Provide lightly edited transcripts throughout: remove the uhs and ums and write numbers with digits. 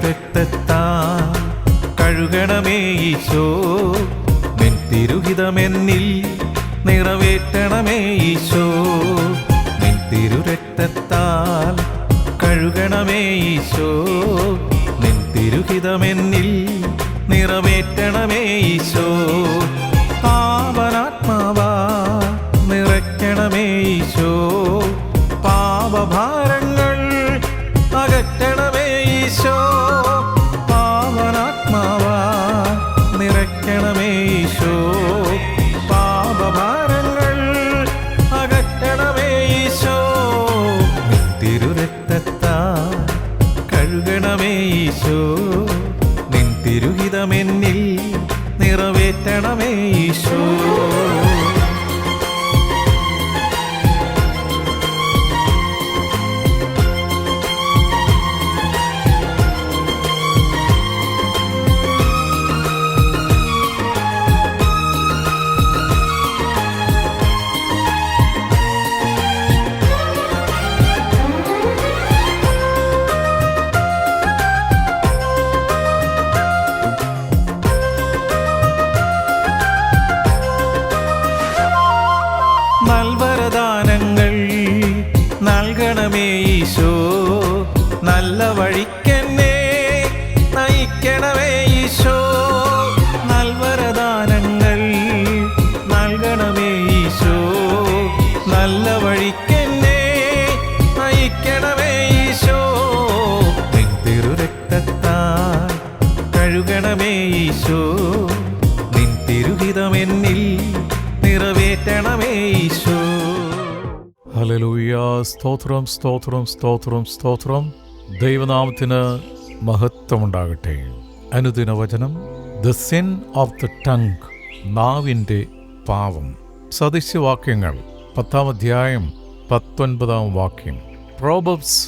തിരുരക്തത്താൽ കഴുകണമേ ഈശോ, നിൻ തിരുഹിതമെന്നിൽ നിറവേറ്റണമേ ഈശോ. നിൻ തിരുരക്തത്താൽ കഴുകണമേ ഈശോ, നിൻ തിരുഹിതമെന്നിൽ നിറവേറ്റണമേ ഈശോ. പാവനാത്മാവാ നിറയ്ക്കണമേ ഈശോ, പാപഭാരങ്ങൾ അകറ്റണമേ ഈശോ. പാവനാത്മാവാ നിറയ്ക്കണമേ ഈശോ, പാപഭാരങ്ങൾ അകറ്റണമേ ഈശോ. നിൻ തിരുരക്തത്താൽ കഴുകണമേ ഈശോ, നിൻ തിരുഹിതമെന്നിൽ നിറവേറ്റണമേ ഈശോ. നൽവരദാനങ്ങൾ നൽകണമേ ഈശോ, നല്ല വഴിക്കെന്നെ നയിക്കണമേ ഈശോ. നൽവരദാനങ്ങൾ നൽകണമേ ഈശോ, നല്ല വഴിക്കെന്നെ നയിക്കണമേ ഈശോ. നിൻ തിരുരക്തത്താൽ കഴുകണമേ ഈശോ, നിൻ തിരുഹിതമെന്നിൽ നിറവേറ്റണമേ ഈശോ. ഹല്ലേലൂയ. സ്തോത്രം, സ്തോത്രം, സ്തോത്രം, സ്തോത്രം. ദൈവനാമത്തിന് മഹത്വമുണ്ടാകട്ടെ. അനുദിന വചനം, the sin of the tongue, നാവിൻ്റെ പാവം. സദൃശ്യവാക്യങ്ങൾ 10 അധ്യായം 19 വാക്യം. Proverbs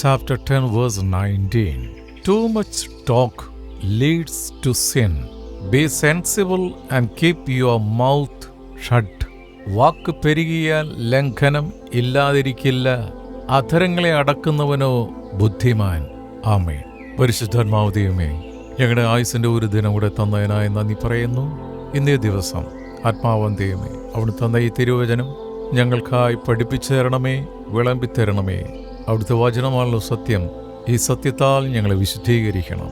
chapter 10 verse 19. Too much talk leads to sin. Be sensible and keep your mouth shut. വാക്ക് പെരുകിയാൽ ലംഘനം ഇല്ലാതിരിക്കില്ല, അധരങ്ങളെ അടക്കുന്നവനോ ബുദ്ധിമാൻ. ആമേൻ. പരിശുദ്ധാത്മാവ് ദൈവമേ, ഞങ്ങളുടെ ആയുസിൻ്റെ ഒരു ദിനം കൂടെ തന്നതിനായി നന്ദി പറയുന്നു. ഇന്നേ ദിവസം ആത്മാവൻ ദൈവമേ, അവിടുന്ന് തന്ന ഈ തിരുവചനം ഞങ്ങൾക്കായി പഠിപ്പിച്ചു തരണമേ, വിളമ്പിത്തരണമേ. അവിടുത്തെ വചനമാണല്ലോ സത്യം. ഈ സത്യത്താൽ ഞങ്ങളെ വിശുദ്ധീകരിക്കണം.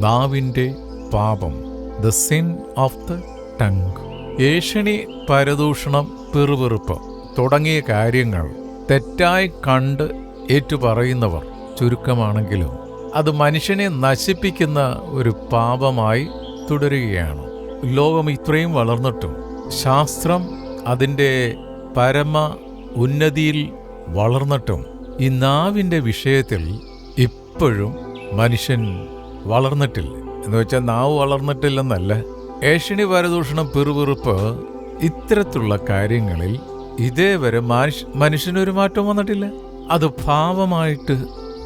നാവിൻ്റെ പാപം, the sin of the tongue. ഏഷണി, പരദൂഷണം, പിറുപിറുപ്പ് തുടങ്ങിയ കാര്യങ്ങൾ തെറ്റായി കണ്ട് ഏറ്റുപറയുന്നവർ ചുരുക്കമാണെങ്കിലും അത് മനുഷ്യനെ നശിപ്പിക്കുന്ന ഒരു പാപമായി തുടരുകയാണ്. ലോകം ഇത്രയും വളർന്നിട്ടും ശാസ്ത്രം അതിൻ്റെ പരമ ഉന്നതിയിൽ വളർന്നിട്ടും ഈ നാവിൻ്റെ വിഷയത്തിൽ ഇപ്പോഴും മനുഷ്യൻ വളർന്നിട്ടില്ല. എന്ന് വെച്ചാൽ നാവ് വളർന്നിട്ടില്ലെന്നല്ല, ഏഷണി, പരദൂഷണം, പിറുപിറുപ്പ് ഇത്തരത്തിലുള്ള കാര്യങ്ങളിൽ ഇതേവരെ മനുഷ്യനൊരു മാറ്റം വന്നിട്ടില്ല. അത് പാപമായിട്ട്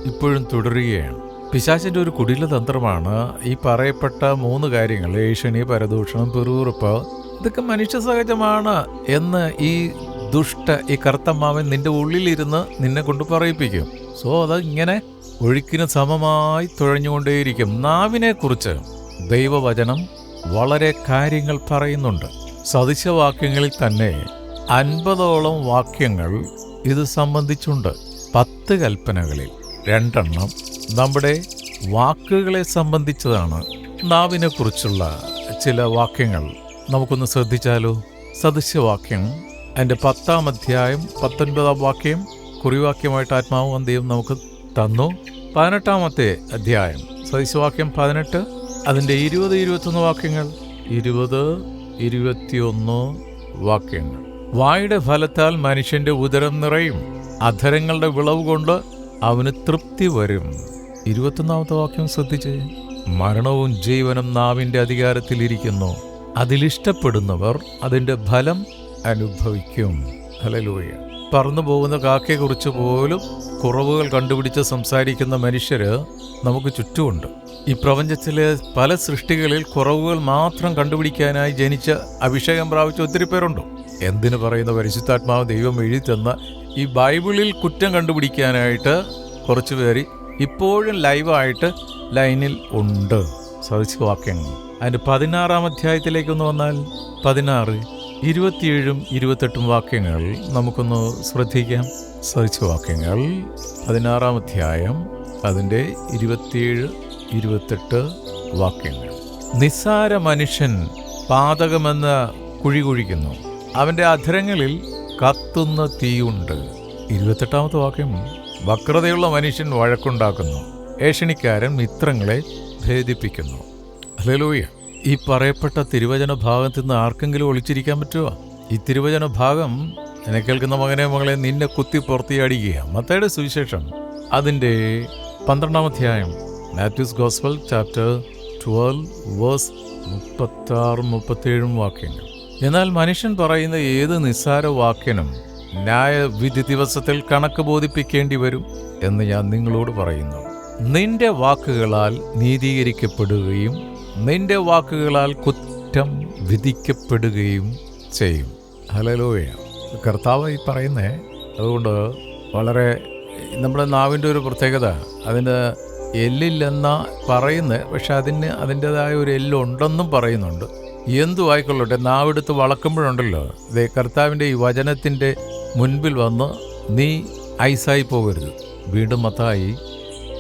ഇപ്പോഴും തുടരുകയാണ്. പിശാചിൻ്റെ ഒരു കുടിലതന്ത്രമാണ് ഈ പറയപ്പെട്ട 3 കാര്യങ്ങൾ: ഏഷണി, പരദൂഷണം, പിറുപിറുപ്പ്. ഇതൊക്കെ മനുഷ്യ സഹജമാണ് എന്ന് ഈ കർത്തമ്മാവൻ നിന്റെ ഉള്ളിലിരുന്ന് നിന്നെ കൊണ്ട് പറയിപ്പിക്കും. സോ അത് ഇങ്ങനെ ഒഴുക്കിന് സമമായി തുഴഞ്ഞുകൊണ്ടേയിരിക്കും. നാവിനെക്കുറിച്ച് ദൈവവചനം വളരെ കാര്യങ്ങൾ പറയുന്നുണ്ട്. സദൃശവാക്യങ്ങളിൽ തന്നെ 50ഓളം വാക്യങ്ങൾ ഇത് സംബന്ധിച്ചുണ്ട്. 10 കൽപ്പനകളിൽ 2 നമ്മുടെ വാക്കുകളെ സംബന്ധിച്ചതാണ്. നാവിനെക്കുറിച്ചുള്ള ചില വാക്യങ്ങൾ നമുക്കൊന്ന് ശ്രദ്ധിച്ചാലോ? സദൃശവാക്യം അതിൻ്റെ 10 അധ്യായം 19 വാക്യം കുറിവാക്യമായിട്ട് ആത്മാവ് ദൈവം നമുക്ക് തന്നു. 18 അധ്യായം സദൃശവാക്യം 18, അതിൻ്റെ 20-21 വാക്യങ്ങൾ, 20-21 വാക്യങ്ങൾ. വായുടെ ഫലത്താൽ മനുഷ്യന്റെ ഉദരം നിറയും, അധരങ്ങളുടെ വിളവ് കൊണ്ട് അവന് തൃപ്തി വരും. 21 വാക്യം ശ്രദ്ധിച്ച്. മരണവും ജീവനും നാവിൻ്റെ അധികാരത്തിലിരിക്കുന്നു, അതിലിഷ്ടപ്പെടുന്നവർ അതിൻ്റെ ഫലം അനുഭവിക്കും. ഹല്ലേലൂയ. പറന്നു പോകുന്ന കാക്കയെക്കുറിച്ച് പോലും കുറവുകൾ കണ്ടുപിടിച്ച് സംസാരിക്കുന്ന മനുഷ്യര് നമുക്ക് ചുറ്റുമുണ്ട്. ഈ പ്രപഞ്ചത്തിലെ പല സൃഷ്ടികളിൽ കുറവുകൾ മാത്രം കണ്ടുപിടിക്കാനായി ജനിച്ച് അഭിഷേകം പ്രാപിച്ച ഒത്തിരി പേരുണ്ട്. എന്തിനു പറയുന്ന പരിശുദ്ധാത്മാവ് ദൈവം എഴുതി തന്ന ഈ ബൈബിളിൽ കുറ്റം കണ്ടുപിടിക്കാനായിട്ട് കുറച്ച് പേര് ഇപ്പോഴും ലൈവായിട്ട് ലൈനിൽ ഉണ്ട്. സഹിച്ച വാക്യങ്ങൾ അതിൻ്റെ 16-ാം അധ്യായത്തിലേക്കൊന്ന് വന്നാൽ 16, 27, 28 വാക്യങ്ങൾ നമുക്കൊന്ന് ശ്രദ്ധിക്കാം. സഹിച്ച വാക്യങ്ങൾ 16-ാം അധ്യായം അതിൻ്റെ 27, 28 വാക്യങ്ങൾ. നിസ്സാര മനുഷ്യൻ പാതകമെന്ന കുഴി കുഴിക്കുന്നു, അവൻ്റെ അധരങ്ങളിൽ കത്തുന്ന തീയുണ്ട്. 28-ാമത്തെ വാക്യം. വക്രതയുള്ള മനുഷ്യൻ വഴക്കുണ്ടാക്കുന്നു, ഏഷണിക്കാരൻ മിത്രങ്ങളെ ഭേദിപ്പിക്കുന്നു. ഹല്ലേലൂയ. ഈ പറയപ്പെട്ട തിരുവചന ഭാഗത്ത് നിന്ന് ആർക്കെങ്കിലും ഒളിച്ചിരിക്കാൻ പറ്റുമോ? ഈ തിരുവചന ഭാഗം എന്നെ കേൾക്കുന്ന മകനെ മകളെ നിന്നെ കുത്തി പുറത്തിയടിക്കുക. മത്തായിയുടെ സുവിശേഷം അതിൻ്റെ 12-ാം അധ്യായം, മാത്യൂസ് ഗോസ്പൽ ചാപ്റ്റർ 12 വേഴ്സ് 36, 37 വാക്യങ്ങൾ. എന്നാൽ മനുഷ്യൻ പറയുന്ന ഏത് നിസ്സാര വാക്യനും ന്യായവിധി ദിവസത്തിൽ കണക്ക് ബോധിപ്പിക്കേണ്ടി വരും എന്ന് ഞാൻ നിങ്ങളോട് പറയുന്നു. നിന്റെ വാക്കുകളാൽ നീതീകരിക്കപ്പെടുകയും നിന്റെ വാക്കുകളാൽ കുറ്റം വിധിക്കപ്പെടുകയും ചെയ്യും. ഹല്ലേലൂയ. കർത്താവ് ഈ പറയുന്നേ. അതുകൊണ്ട് വളരെ നമ്മുടെ നാവിൻ്റെ ഒരു പ്രത്യേകത, അതിന് എല്ലില്ലെന്നാ പറയുന്നത്, പക്ഷെ അതിൻ്റെതായ ഒരു എല്ലുണ്ടെന്നും പറയുന്നുണ്ട്. എന്തു ആയിക്കൊള്ളട്ടെ, നാവെടുത്ത് വളക്കുമ്പോഴുണ്ടല്ലോ, ഇതേ കർത്താവിൻ്റെ ഈ വചനത്തിൻ്റെ മുൻപിൽ വന്ന് നീ ഐസായി പോകരുത്. വീണ്ടും മത്തായി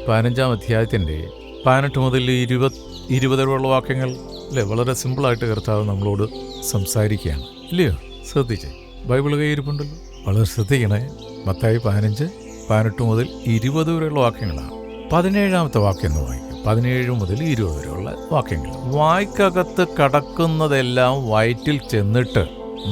15-ാം അധ്യായത്തിൻ്റെ 18 മുതൽ 20 വരെയുള്ള വാക്യങ്ങൾ അല്ലേ, വളരെ സിമ്പിളായിട്ട് കർത്താവ് നമ്മളോട് സംസാരിക്കുകയാണ്, ഇല്ലയോ? ശ്രദ്ധിച്ചേ, ബൈബിൾ കയ്യിരിപ്പുണ്ടല്ലോ, വളരെ ശ്രദ്ധിക്കണേ. മത്തായി 15, 18 മുതൽ 20 വരെയുള്ള വാക്യങ്ങളാണ്. 17-ാമത്തെ വാക്യം എന്ന് വായിക്കും. 17 മുതൽ 20 വരെയുള്ള വാക്യങ്ങൾ. വായ്ക്കകത്ത് കടക്കുന്നതെല്ലാം വയറ്റിൽ ചെന്നിട്ട്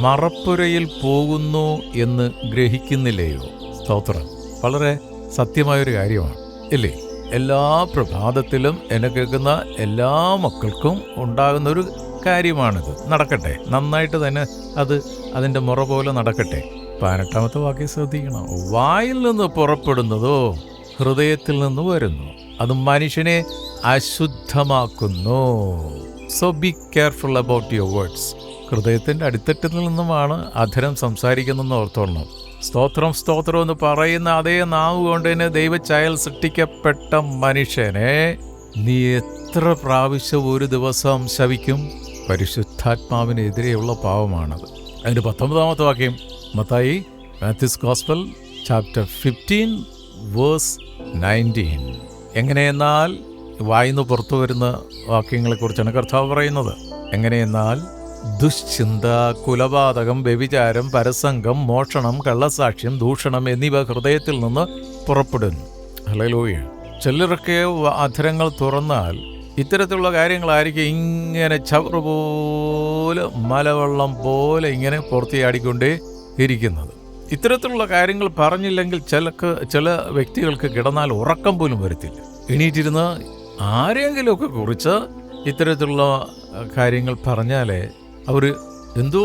മറപ്പുരയിൽ പോകുന്നു എന്ന് ഗ്രഹിക്കുന്നില്ലയോ? സ്തോത്രം. വളരെ സത്യമായൊരു കാര്യമാണ്, ഇല്ലേ? എല്ലാ പ്രഭാതത്തിലും എന്നെ കേൾക്കുന്ന എല്ലാ മക്കൾക്കും ഉണ്ടാകുന്ന ഒരു കാര്യമാണിത്. നടക്കട്ടെ, നന്നായിട്ട് തന്നെ അതിൻ്റെ മുറ പോലെ നടക്കട്ടെ. 18-ാമത്തെ വാക്യം ശ്രദ്ധിക്കണം. വായിൽ നിന്ന് പുറപ്പെടുന്നതോ ഹൃദയത്തിൽ നിന്ന് വരുന്നു, അത് മനുഷ്യനെ അശുദ്ധമാക്കുന്നു. So be careful about your words. ഹൃദയത്തിൻ്റെ അടിത്തട്ടിൽ നിന്നുമാണ് അധരം സംസാരിക്കുന്നതെന്ന് ഓർത്തോളണം. സ്തോത്രം സ്തോത്രം എന്ന് പറയുന്ന അതേ നാവ് കൊണ്ട് തന്നെ ദൈവച്ചായൽ സൃഷ്ടിക്കപ്പെട്ട മനുഷ്യനെ നീ എത്ര പ്രാവശ്യം ഒരു ദിവസം ശപിക്കും? പരിശുദ്ധാത്മാവിനെതിരെയുള്ള പാവമാണത്. അതിൻ്റെ 19-ാമത്തെ വാക്യം, Mathai Matthew's gospel chapter 15 verse 19. എങ്ങനെയെന്നാൽ വായിന്ന് പുറത്തു വരുന്ന വാക്യങ്ങളെക്കുറിച്ചാണ് കർത്താവ് പറയുന്നത്. എങ്ങനെയെന്നാൽ ദുശ്ചിന്ത, കുലപാതകം, വ്യഭിചാരം, പരസംഗം, മോഷണം, കള്ളസാക്ഷ്യം, ദൂഷണം എന്നിവ ഹൃദയത്തിൽ നിന്ന് പുറപ്പെടുന്നു. ഹല്ലേലൂയ. ചിലരൊക്കെ അധരങ്ങൾ തുറന്നാൽ ഇത്തരത്തിലുള്ള കാര്യങ്ങളായിരിക്കും ഇങ്ങനെ ചവറ് പോലെ, മലവെള്ളം പോലെ ഇങ്ങനെ പുറത്തിയാടിക്കൊണ്ടേ ഇരിക്കുന്നത്. ഇത്തരത്തിലുള്ള കാര്യങ്ങൾ പറഞ്ഞില്ലെങ്കിൽ ചില വ്യക്തികൾക്ക് കിടന്നാൽ ഉറക്കം പോലും വരത്തില്ല. എണീറ്റിരുന്ന് ആരെങ്കിലുമൊക്കെ കുറിച്ച് ഇത്തരത്തിലുള്ള കാര്യങ്ങൾ പറഞ്ഞാലേ അവർ എന്തോ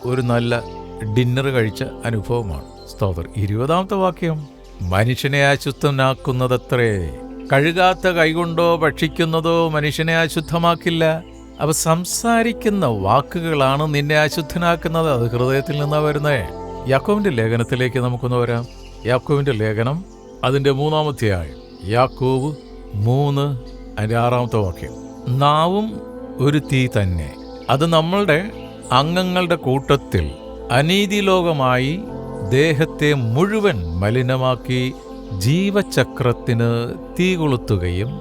ഒരു നല്ല ഡിന്നർ കഴിച്ച അനുഭവമാണ്. സ്തോത്രം. 20-ാമത്തെ വാക്യം, മനുഷ്യനെ അശുദ്ധനാക്കുന്നതത്രേ, കഴുകാത്ത കൈകൊണ്ടോ ഭക്ഷിക്കുന്നതോ മനുഷ്യനെ അശുദ്ധമാക്കില്ല. അവ സംസാരിക്കുന്ന വാക്കുകളാണ് നിന്നെ അശുദ്ധനാക്കുന്നത്. അത് ഹൃദയത്തിൽ നിന്നാണ് വരുന്നത്. യാക്കോബിന്റെ ലേഖനത്തിലേക്ക് നമുക്കൊന്ന് വരാം. യാക്കോബിന്റെ ലേഖനം അതിൻ്റെ 3-ാം അധ്യായം, യാക്കോബ് 3 അതിൻ്റെ 6-ാമത്തെ വാക്യം. നാവും ഒരു തീ തന്നെ, അത് നമ്മളുടെ അംഗങ്ങളുടെ കൂട്ടത്തിൽ അനീതിലോകമായി ദേഹത്തെ മുഴുവൻ മലിനമാക്കി ജീവചക്രത്തിന് തീ കൊളുത്തുകയും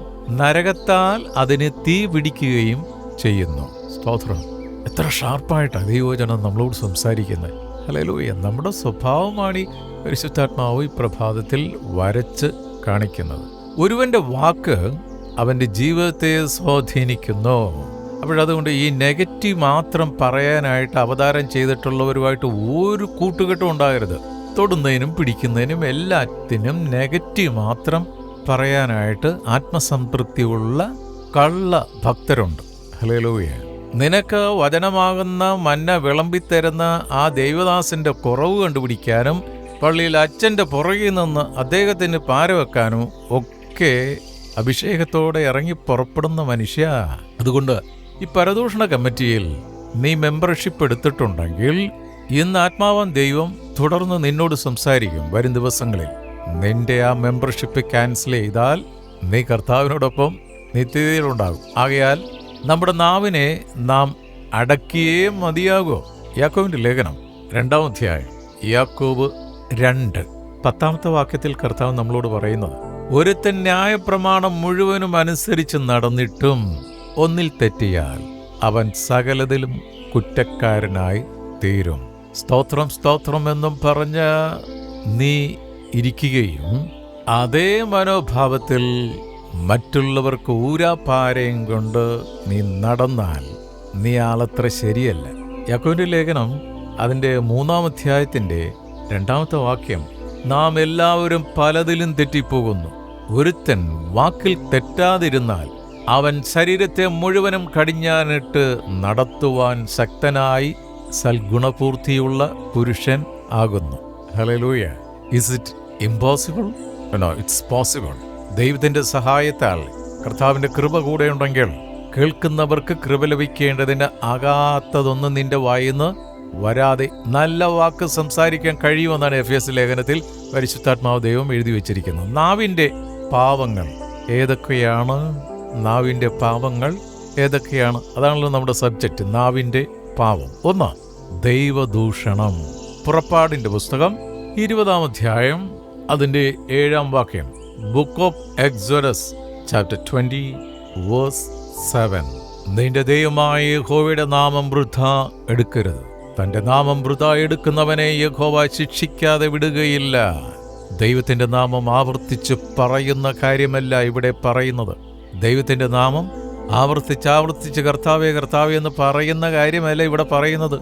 നരകത്താൽ അതിന് തീ പിടിക്കുകയും ചെയ്യുന്നു. സ്തോത്രം. എത്ര ഷാർപ്പായിട്ടാണ് ദൈവവചനം നമ്മളോട് സംസാരിക്കുന്നത്. ഹല്ലേലൂയ. നമ്മുടെ സ്വഭാവമാണ് ഈ പരിശുദ്ധാത്മാവ് ഈ പ്രഭാതത്തിൽ വരച്ച് കാണിക്കുന്നത്. ഒരുവന്റെ വാക്ക് അവൻ്റെ ജീവിതത്തെ സ്വാധീനിക്കുന്നു. അപ്പോഴതുകൊണ്ട് ഈ നെഗറ്റീവ് മാത്രം പറയാനായിട്ട് അവതാരം ചെയ്തിട്ടുള്ളവരുമായിട്ട് ഒരു കൂട്ടുകെട്ടും ഉണ്ടാകരുത്. തൊടുന്നതിനും പിടിക്കുന്നതിനും എല്ലാത്തിനും നെഗറ്റീവ് മാത്രം പറയാനായിട്ട് ആത്മസംതൃപ്തിയുള്ള കള്ള ഭക്തരുണ്ട്. ഹല്ലേലൂയ. നിനക്ക് വചനമാകുന്ന മന്ന വിളമ്പിത്തരുന്ന ആ ദൈവദാസന്റെ കുറവ് കണ്ടുപിടിക്കാനും പള്ളിയിൽ അച്ഛൻ്റെ പുറകിൽ നിന്ന് അദ്ദേഹത്തിന് പാരവെക്കാനും ഒക്കെ അഭിഷേകത്തോടെ ഇറങ്ങി പുറപ്പെടുന്ന മനുഷ്യ. അതുകൊണ്ട് ഈ പരദൂഷണ കമ്മിറ്റിയിൽ നീ മെമ്പർഷിപ്പ് എടുത്തിട്ടുണ്ടെങ്കിൽ ഇന്ന് ആത്മാവാൻ ദൈവം തുടർന്ന് നിന്നോട് സംസാരിക്കും. വരും ദിവസങ്ങളിൽ നിന്റെ ആ മെമ്പർഷിപ്പ് ക്യാൻസൽ ചെയ്താൽ നീ കർത്താവിനോടൊപ്പം നിത്യതയിലുണ്ടാകും. ആകയാൽ നമ്മുടെ നാവിനെ നാം അടക്കിയേ മതിയാകൂ. യാക്കോബിന്റെ ലേഖനം 2-ാം അധ്യായം, യാക്കോബ് 2:10 വാക്യത്തിൽ കർത്താവ് നമ്മളോട് പറയുന്നത്, ഒരുത്തൻ ന്യായപ്രമാണം മുഴുവനും അനുസരിച്ച് നടന്നിട്ടും ഒന്നിൽ തെറ്റിയാൽ അവൻ സകലതിലും കുറ്റക്കാരനായി തീരും. സ്തോത്രം സ്തോത്രം എന്നും പറഞ്ഞ നീ ഇരിക്കുകയും അതേ മനോഭാവത്തിൽ മറ്റുള്ളവർക്ക് ഊരാപ്പാരയും കൊണ്ട് നീ നടന്നാൽ നീ ആളത്ര ശരിയല്ല. യാക്കോബിന്റെ ലേഖനം അതിൻ്റെ 3-ാം അധ്യായത്തിൻ്റെ 2-ാമത്തെ വാക്യം, നാം എല്ലാവരും പലതിലും തെറ്റിപ്പോകുന്നു. ഒരുത്തൻ വാക്കിൽ തെറ്റാതിരുന്നാൽ അവൻ ശരീരത്തെ മുഴുവനും കടിഞ്ഞാനിട്ട് നടത്തുവാൻ ശക്തനായി സൽഗുണപൂർത്തിയുള്ള പുരുഷൻ ആകുന്നു. Hallelujah. Is it impossible? No, it's possible. ദൈവത്തിന്റെ സഹായത്താൽ, കർത്താവിന്റെ കൃപ കൂടെയുണ്ടെങ്കിൽ കേൾക്കുന്നവർക്ക് കൃപ ലഭിക്കേണ്ടതിന് ആകാത്തതൊന്നും നിന്റെ വായിന്ന് വരാതെ നല്ല വാക്ക് സംസാരിക്കാൻ കഴിയുമെന്നാണ് എഫേസ്യ ലേഖനത്തിൽ പരിശുദ്ധാത്മാവ് ദൈവം എഴുതി വച്ചിരിക്കുന്നത്. നാവിൻ്റെ പാവങ്ങൾ ഏതൊക്കെയാണ്? നാവിൻ്റെ പാവങ്ങൾ ഏതൊക്കെയാണ്? അതാണല്ലോ നമ്മുടെ സബ്ജക്റ്റ്, നാവിൻ്റെ പാവം. 1, ദൈവദൂഷണം. പുറപ്പാടിൻ്റെ പുസ്തകം 20-ാം അധ്യായം അതിൻ്റെ 7-ാം വാക്യം. Book of exodus chapter 20:7. നിന്റെ ദൈവമായ യഹോവയുടെ നാമം വൃഥാ എടുക്കരുത്. തന്റെ നാമം വൃഥാ എടുക്കുന്നവനെ യഹോവ ശിക്ഷിക്കാതെ വിടുകയില്ല. ദൈവത്തിന്റെ നാമം ആവർത്തിച്ച് പറയുന്ന കാര്യമല്ല ഇവിടെ പറയുന്നത്. ദൈവത്തിന്റെ നാമം ആവർത്തിച്ച് കർത്താവേ കർത്താവേ എന്ന് പറയുന്ന കാര്യമല്ല ഇവിടെ പറയുന്നത്.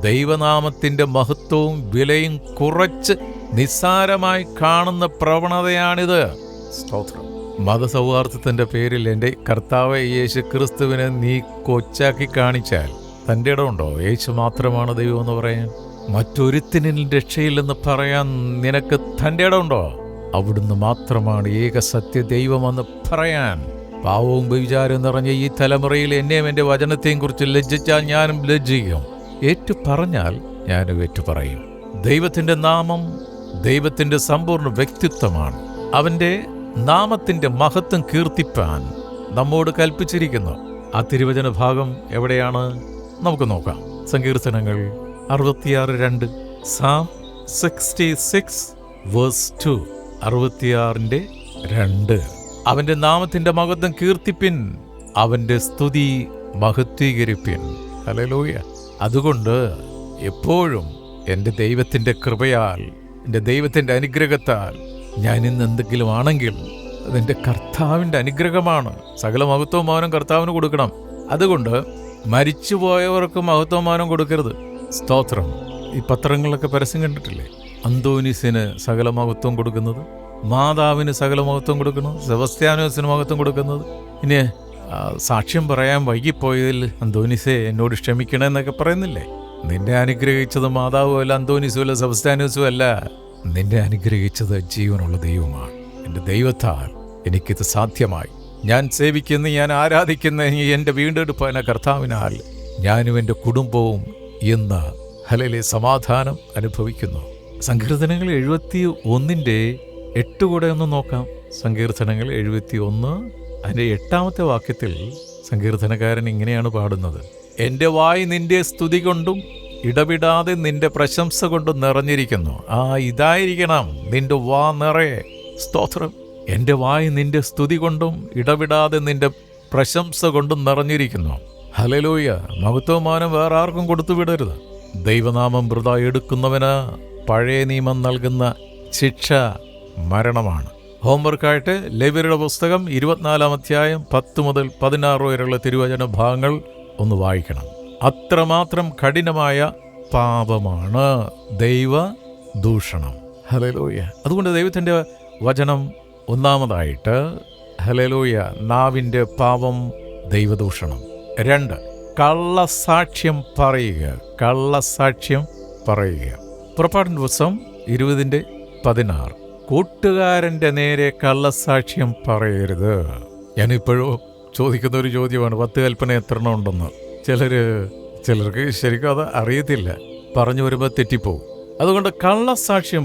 ദൈവനാമത്തിന്റെ മഹത്വവും വിലയും കുറച്ച് നിസ്സാരമായി കാണുന്ന പ്രവണതയാണിത്. സ്തോത്രം. മതസൗഹാർദ്ദത്തിന്റെ പേരിൽ എൻ്റെ കർത്താവ് യേശു ക്രിസ്തുവിനെ നീ കൊച്ചാക്കി കാണിച്ചാൽ തൻ്റെ ഇടമുണ്ടോ? യേശു മാത്രമാണ് ദൈവം എന്ന് പറയാൻ? മറ്റൊരുത്തിനും രക്ഷയില്ലെന്ന് പറയാൻ നിനക്ക് തൻ്റെ ഇടമുണ്ടോ? അവിടുന്ന് മാത്രമാണ് ഏക സത്യ ദൈവമെന്ന് പറയാൻ? പാവവും വ്യഭിചാരവും നിറഞ്ഞ ഈ തലമുറയിൽ എന്നെയും എൻ്റെ വചനത്തെയും കുറിച്ച് ലജ്ജിച്ചാൽ ഞാനും ലജ്ജിക്കും. ഏറ്റു പറഞ്ഞാൽ ഞാനും ഏറ്റുപറയും. ദൈവത്തിൻ്റെ നാമം ദൈവത്തിൻ്റെ സമ്പൂർണ്ണ വ്യക്തിത്വമാണ്. അവൻ്റെ നാമത്തിൻ്റെ മഹത്വം കീർത്തിപ്പാൻ നമ്മോട് കൽപ്പിച്ചിരിക്കുന്നു. ആ തിരുവചന ഭാഗം എവിടെയാണ്? നമുക്ക് നോക്കാം. സങ്കീർത്തനങ്ങൾ 66:2. Psalm 66:2. 66:2. അവന്റെ നാമത്തിന്റെ മഹത്വം കീർത്തിപ്പിൻ, അവന്റെ സ്തുതി മഹത്വീകരിപ്പിൻ. ഹല്ലേലൂയ. അതുകൊണ്ട് എപ്പോഴും എൻ്റെ ദൈവത്തിൻ്റെ കൃപയാൽ, എൻ്റെ ദൈവത്തിൻ്റെ അനുഗ്രഹത്താൽ ഞാൻ ഇന്ന് എന്തെങ്കിലും ആണെങ്കിൽ അതെൻ്റെ കർത്താവിൻ്റെ അനുഗ്രഹമാണ്. സകല മഹത്വമാനം കർത്താവിന് കൊടുക്കണം. അതുകൊണ്ട് മരിച്ചുപോയവർക്ക് മഹത്വമാനം കൊടുക്കരുത്. സ്തോത്രം. ഈ പത്രങ്ങളിലൊക്കെ പരസ്യം കണ്ടിട്ടില്ലേ? അന്തോനീസിന് സകല മഹത്വം കൊടുക്കുന്നത്, മാതാവിന് സകല മഹത്വം കൊടുക്കുന്നത്, സെബസ്ത്യാനോസിന് മഹത്വം കൊടുക്കുന്നത്. ഇനി സാക്ഷ്യം പറയാൻ വൈകിപ്പോയതിൽ അന്തോനീസേ എന്നോട് ക്ഷമിക്കണമെന്നൊക്കെ പറയുന്നില്ലേ? നിന്നെ അനുഗ്രഹിച്ചത് മാതാവും അല്ല, അന്തോനീസും അല്ല, സെബസ്ത്യാനോസും അല്ല. നിന്നെ അനുഗ്രഹിച്ചത് ജീവനുള്ള ദൈവമാണ്. എൻ്റെ ദൈവത്താൽ എനിക്കിത് സാധ്യമായി. ഞാൻ സേവിക്കുന്ന, ഞാൻ ആരാധിക്കുന്ന എൻ്റെ വീണ്ടെടുപ്പാന കർത്താവിനാൽ ഞാനും എൻ്റെ കുടുംബവും ഇന്ന് ഹല്ലേലൂയ സമാധാനം അനുഭവിക്കുന്നു. സങ്കീർത്തനങ്ങൾ 71:8 കൂടെ ഒന്ന് നോക്കാം. സങ്കീർത്തനങ്ങൾ 71 അതിൻ്റെ 8-ാമത്തെ വാക്യത്തിൽ സങ്കീർത്തനക്കാരൻ ഇങ്ങനെയാണ് പാടുന്നത്: എൻ്റെ വായ് നിന്റെ സ്തുതി കൊണ്ടും ഇടവിടാതെ നിന്റെ പ്രശംസ കൊണ്ടും നിറഞ്ഞിരിക്കുന്നു. ഇതായിരിക്കണം നിന്റെ വാ നിറയെ. സ്തോത്രം. എൻ്റെ വായ് നിന്റെ സ്തുതി കൊണ്ടും ഇടവിടാതെ നിന്റെ പ്രശംസ കൊണ്ടും നിറഞ്ഞിരിക്കുന്നു. ഹല്ലേലൂയ. മഹത്വമാനം വേറെ ആർക്കും കൊടുത്തു വിടരുത്. ദൈവനാമം വൃഥാ എടുക്കുന്നവന് പഴയ നിയമം നൽകുന്ന ശിക്ഷ മരണമാണ്. ഹോംവർക്കായിട്ട് ലേവ്യരുടെ പുസ്തകം 24-ാം അധ്യായം 10 മുതൽ 16 വരെയുള്ള തിരുവചന ഭാഗങ്ങൾ ഒന്ന് വായിക്കണം. അത്രമാത്രം കഠിനമായ പാപമാണ് ദൈവ ദൂഷണം. ഹല്ലേലൂയ. അതുകൊണ്ട് ദൈവത്തിൻ്റെ വചനം ഒന്നാമതായിട്ട് ഹല്ലേലൂയ, നാവിൻ്റെ പാപം ദൈവദൂഷണം. 2, കള്ളസാക്ഷ്യം പറയുക. കള്ളസാക്ഷ്യം പറയുക. പുറപ്പാടിൻ്റെ പുസ്തകം 20:16. കൂട്ടുകാരൻ്റെ നേരെ കള്ളസാക്ഷ്യം പറയരുത്. ഞാനിപ്പോഴും ചോദിക്കുന്ന ഒരു ചോദ്യമാണ്, 10 കൽപ്പന എത്ര എണ്ണം ഉണ്ടെന്ന്. ചിലർക്ക് ശരിക്കും അത് അറിയത്തില്ല. പറഞ്ഞു വരുമ്പോൾ തെറ്റിപ്പോവും. അതുകൊണ്ട് കള്ളസാക്ഷ്യം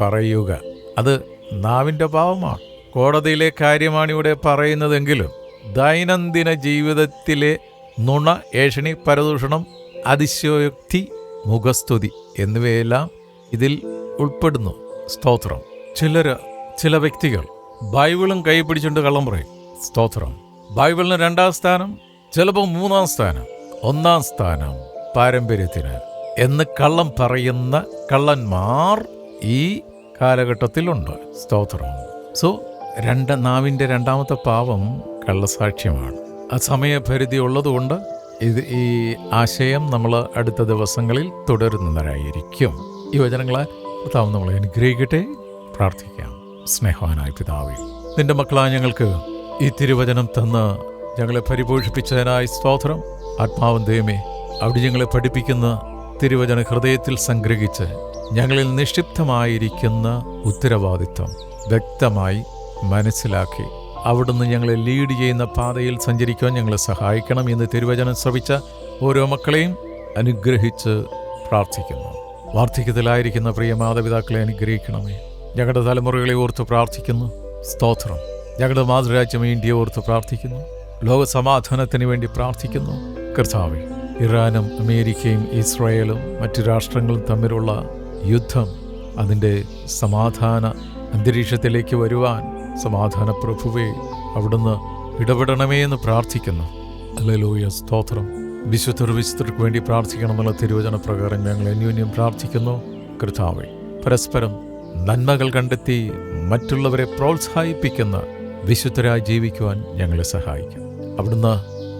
പറയുക അത് നാവിൻ്റെ പാവമാണ്. കോടതിയിലെ കാര്യമാണ് ഇവിടെ പറയുന്നതെങ്കിലും ദൈനംദിന ജീവിതത്തിലെ നുണ, ഏഷണി, പരദൂഷണം, അതിശയോക്തി, മുഖസ്തുതി എന്നിവയെല്ലാം ഇതിൽ ഉൾപ്പെടുന്നു. സ്തോത്രം. ചില വ്യക്തികൾ ബൈബിളും കൈ പിടിച്ചുകൊണ്ട് കള്ളം പറയും. സ്തോത്രം. ബൈബിളിന് 2-ാം സ്ഥാനം, ചിലപ്പോൾ 3-ാം സ്ഥാനം, 1-ാം സ്ഥാനം പാരമ്പര്യത്തിന് എന്ന് കള്ളം പറയുന്ന കള്ളന്മാർ ഈ കാലഘട്ടത്തിലുണ്ട്. സ്തോത്രം. സോ നാവിൻ്റെ 2-ാമത്തെ പാവം കള്ളസാക്ഷ്യമാണ്. ആ സമയപരിധി ഉള്ളതുകൊണ്ട് ഈ ആശയം നമ്മൾ അടുത്ത ദിവസങ്ങളിൽ തുടരുന്നതായിരിക്കും. ഈ വചനങ്ങളാൽ കർത്താവ് നമ്മളെ അനുഗ്രഹിക്കട്ടെ. പ്രാർത്ഥിക്കാം. സ്നേഹവാനായ പിതാവേ, നിന്റെ മക്കളായ ഞങ്ങൾക്ക് ഈ തിരുവചനം തന്ന് ഞങ്ങളെ പരിപോഷിപ്പിച്ചതിനായി സ്തോത്രം. ആത്മാവൻ ദൈവമേ, അവിടെ ഞങ്ങളെ പഠിപ്പിക്കുന്ന തിരുവചന ഹൃദയത്തിൽ സംഗ്രഹിച്ച് ഞങ്ങളിൽ നിക്ഷിപ്തമായിരിക്കുന്ന ഉത്തരവാദിത്വം വ്യക്തമായി മനസ്സിലാക്കി അവിടുന്ന് ഞങ്ങളെ ലീഡ് ചെയ്യുന്ന പാതയിൽ സഞ്ചരിക്കുവാൻ ഞങ്ങളെ സഹായിക്കണം എന്ന് തിരുവചനം ശ്രവിച്ച ഓരോ മക്കളെയും അനുഗ്രഹിച്ച് പ്രാർത്ഥിക്കുന്നു. വാർദ്ധക്യത്തിലായിരിക്കുന്ന പ്രിയ മാതാപിതാക്കളെ അനുഗ്രഹിക്കണമേ. ഞങ്ങളുടെ തലമുറകളെ ഓർത്ത് പ്രാർത്ഥിക്കുന്നു. സ്തോത്രം. ഞങ്ങളുടെ മാതൃരാജ്യം ഇന്ത്യയെ ഓർത്ത് പ്രാർത്ഥിക്കുന്നു. ലോക സമാധാനത്തിന് വേണ്ടി പ്രാർത്ഥിക്കുന്നു. കർത്താവേ, ഇറാനും അമേരിക്കയും ഇസ്രായേലും മറ്റു രാഷ്ട്രങ്ങളും തമ്മിലുള്ള യുദ്ധം അതിൻ്റെ സമാധാന അന്തരീക്ഷത്തിലേക്ക് വരുവാൻ സമാധാന പ്രഭുവേ അവിടുന്ന് ഇടപെടണമേ എന്ന് പ്രാർത്ഥിക്കുന്നു. ഹല്ലേലൂയ. സ്തോത്രം. വിശുദ്ധർക്ക് വേണ്ടി പ്രാർത്ഥിക്കണമെന്നുള്ള തിരുവചന പ്രകാരം ഞങ്ങൾ അന്യോന്യം പ്രാർത്ഥിക്കുന്നു. കർത്താവേ, പരസ്പരം നന്മകൾ കണ്ടെത്തി മറ്റുള്ളവരെ പ്രോത്സാഹിപ്പിക്കുന്ന വിശുദ്ധരായി ജീവിക്കുവാൻ ഞങ്ങളെ സഹായിക്കും. അവിടുന്ന്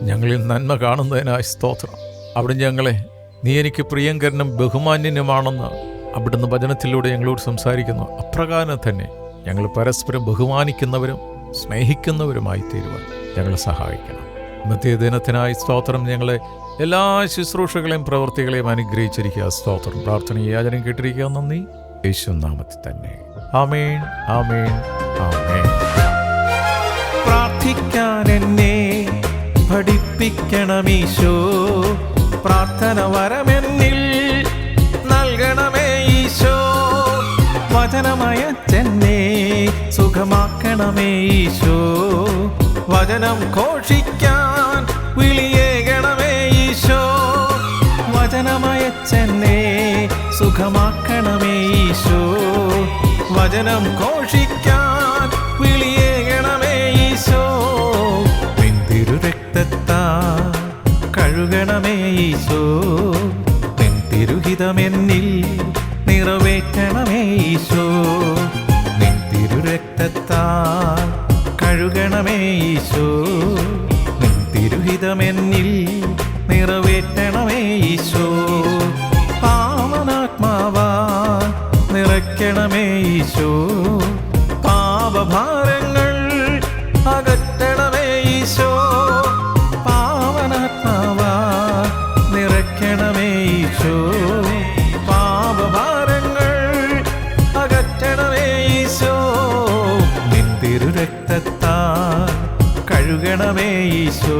ഞങ്ങളിൽ നന്മ കാണുന്നതിനായി സ്തോത്രം. അവിടുന്ന് ഞങ്ങളെ നീ എനിക്ക് പ്രിയങ്കരനും ബഹുമാന്യനുമാണെന്ന് അവിടുന്ന് വചനത്തിലൂടെ ഞങ്ങളോട് സംസാരിക്കുന്നു. അപ്രകാരം തന്നെ ഞങ്ങൾ പരസ്പരം ബഹുമാനിക്കുന്നവരും സ്നേഹിക്കുന്നവരുമായി തീരുവാൻ ഞങ്ങളെ സഹായിക്കണം. ഇന്നത്തെ ദിനത്തിനായി സ്തോത്രം. ഞങ്ങളെ എല്ലാ ശുശ്രൂഷകളെയും പ്രവൃത്തികളെയും അനുഗ്രഹിച്ചിരിക്കുക. സ്തോത്രം. പ്രാർത്ഥനയും യാചനയും കേട്ടിരിക്കുക. നന്ദി. യേശുനാമത്തിൽ തന്നെ. ആമേൻ, ആമേൻ, ആമേൻ. പ്രാർത്ഥിക്കാൻ എന്നെ പഠിപ്പിക്കണമീശോ, പ്രാർത്ഥന വരമെന്നിൽ നൽകണമേ ഈശോ. വചനമയച്ചെന്നെ സുഖമാക്കണമേ ഈശോ, വചനം ഘോഷിക്കാൻ വിളിയേകണമേ ഈശോ. വചനമയച്ചെന്നെ സുഖമാക്കണമേ ഈശോ, വചനം ഘോഷിക്കാൻ വിളിയേകണമേ ഈശോ. നിന്തിരുരക്തത്താൽ കഴുകണമേ ഈശോ, നിന്തിരുഹിതമെന്നിൽ നിറവേറ്റണമേ ഈശോ. നിന്തിരുരക്തത്താൽ കഴുകണമേ ഈശോ, നിന്തിരുഹിതമെന്നിൽ നിറവേറ്റണമേ ഈശോ. പാവനാത്മാവാ നിറയ്ക്കണമേ ഈശോ, പാപഭാരങ്ങൾ അകറ്റണമേ ഈശോ. പാവനാത്മാവാ നിറയ്ക്കണമേ ഈശോ, പാപഭാരങ്ങൾ അകറ്റണമേ ഈശോ. നിന്തിരുരക്തത്താൽ കഴുകണമേ ഈശോ.